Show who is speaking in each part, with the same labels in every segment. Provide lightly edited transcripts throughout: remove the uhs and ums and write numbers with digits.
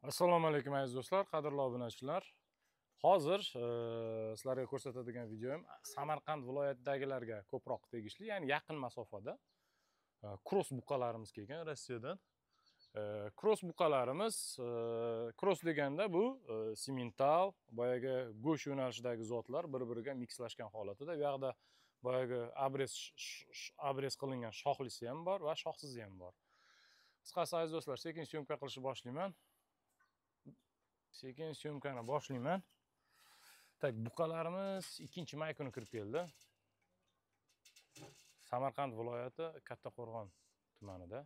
Speaker 1: Assalomu alaykum aziz do'stlar, qadrli obunachilar. Hozir sizlarga ko'rsatadigan videom Samarqand viloyatidagilarga ko'proq tegishli, ya'ni yaqin masofada cross buqalarimiz kelgan Rossiyadan. Cross buqalarimiz, cross deganda bu simental, boyagi go'sht yo'nalishidagi zotlar bir-biriga mikslashgan holatida. Bu yoqda boyagi abrez qilingan shoxlisi ham bor va shoxsizi ham bor. Qisqasi aziz do'stlar, sekin syomka qilishni boshlayman. Sekin syomkani boshlayman. Tak, buqalarimiz 2-may kuni kirib keldi. Samarqand viloyati Kattaqo'rg'on tumanida.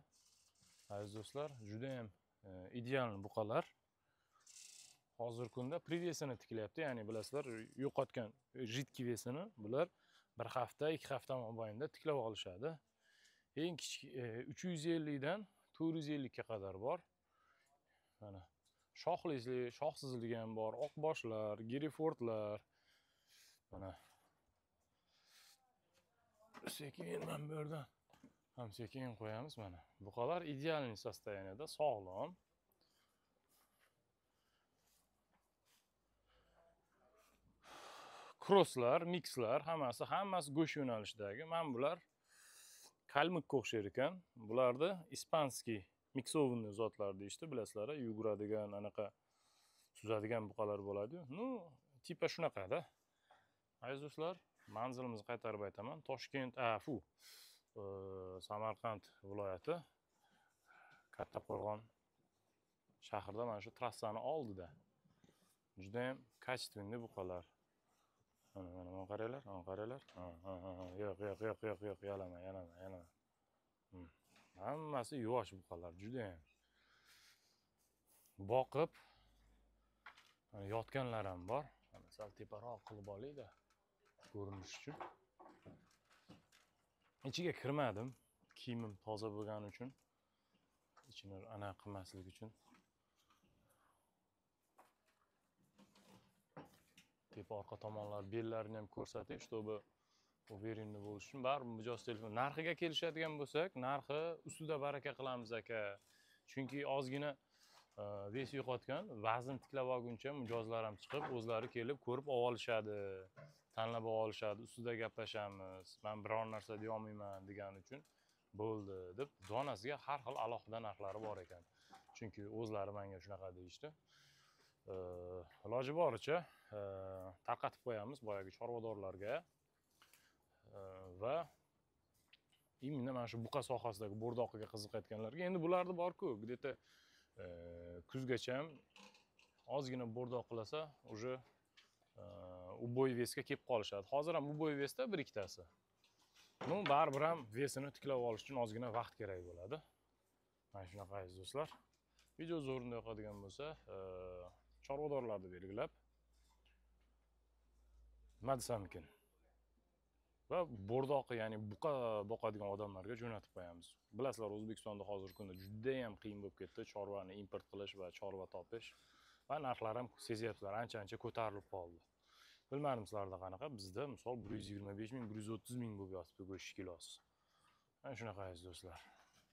Speaker 1: Aziz do'stlar, juda ham ideal buqalar. Hozir kunda privesini tiklayapti, ya'ni bilasizlar, yo'qotgan jidki vesini bular 1 hafta, 2 hafta mobaynida tiklab olishadi. Eng kichik 350 dan 450 ga qadar bor. Mana shoxlisi, shoxsizligi ham bor, oqboshlar, Herefordlar. Mana sekin mana bu yerdan ham sekin qo'yamiz. Mana buqalar idealniy состояниеda, sog'lom. Crosslar, mixlar, hammasi go'sht yo'nalishidagi. Mana bular kalmikka o'xshar ekan. Bularni ispanskiy miksovanniy zotlar deyishdi, bilasizlar, yuguradigan, anaqa suzadigan buqalar bo'ladi. Ну, tipa shunaqa-da. Aziz do'stlar, manzilimizni qaytarib aytaman. Toshkent, Samarqand viloyati Kattaqo'rg'on shahrida, mana shu trassani oldida. Juda ham kачественный buqalar. Mana qaranglar, qaranglar. Yo'q, yalama. Hammasi yuvosh buqalar, juda ham. Boqib yotganlar ham bor. Mana sal teparoq qilib olayda, ko'rinish uchun. Ichiga kirmadim, kiyimim toza bo'lgani uchun, ichini ana qilmaslik uchun. Tepa orqa tomonlar, bellarini ham ko'rsating, чтобы uверенный bo'lish uchun. Baribir mijoz telefon. Narxiga kelishadigan bo'lsak, narxi ustida baraka qilamiz aka. Chunki ozgina ves yo'qotgan, vazn tiklab olguncha mijozlar ham chiqib, o'zlari kelib ko'rib olishadi, tanlab olishadi, ustida gaplashamiz. Men biror narsa deya olmayman degani uchun bo'ldi deb donasiga har xil alohida narxlari bor ekan. Chunki o'zlari menga shunaqa deyishdi. Iloji boricha tarqatib qo'yamiz boyagi chorvadorlarga va imенно mana shu buqa sohasidagi bo'rdoqiga qiziqayotganlarga. Endi bularni bor-ku, где-то kuzgacha ham ozgina bo'rdoq qilasa, уже uboy vesga kelib qolishadi. Hozir ham uboy vesda 1-ikkitasi. Ну, baribir ham vesini tiklab olish uchun ozgina vaqt kerak bo'ladi. Mana shunaqa aziz do'stlar. Video zo'rinda yoqadigan bo'lsa, chorvadorlarni belgilab nima desam ekan? Va bo'rdoqi, ya'ni buqa boqadigan odamlarga jo'natib qo'yamiz. Bilasizlar, O'zbekistonda hozirgi kunda juda ham qiyin bo'lib ketdi chorvani import qilish va chorva topish. Va narxlar ham sezyapsizlar, ancha ko'tarilib qoldi. Bilmadim sizlarda qanaqa, bizda misol 125 ming, 130 ming bo'lib yotibdi go'sht kilosi. Mana shunaqa aziz do'stlar.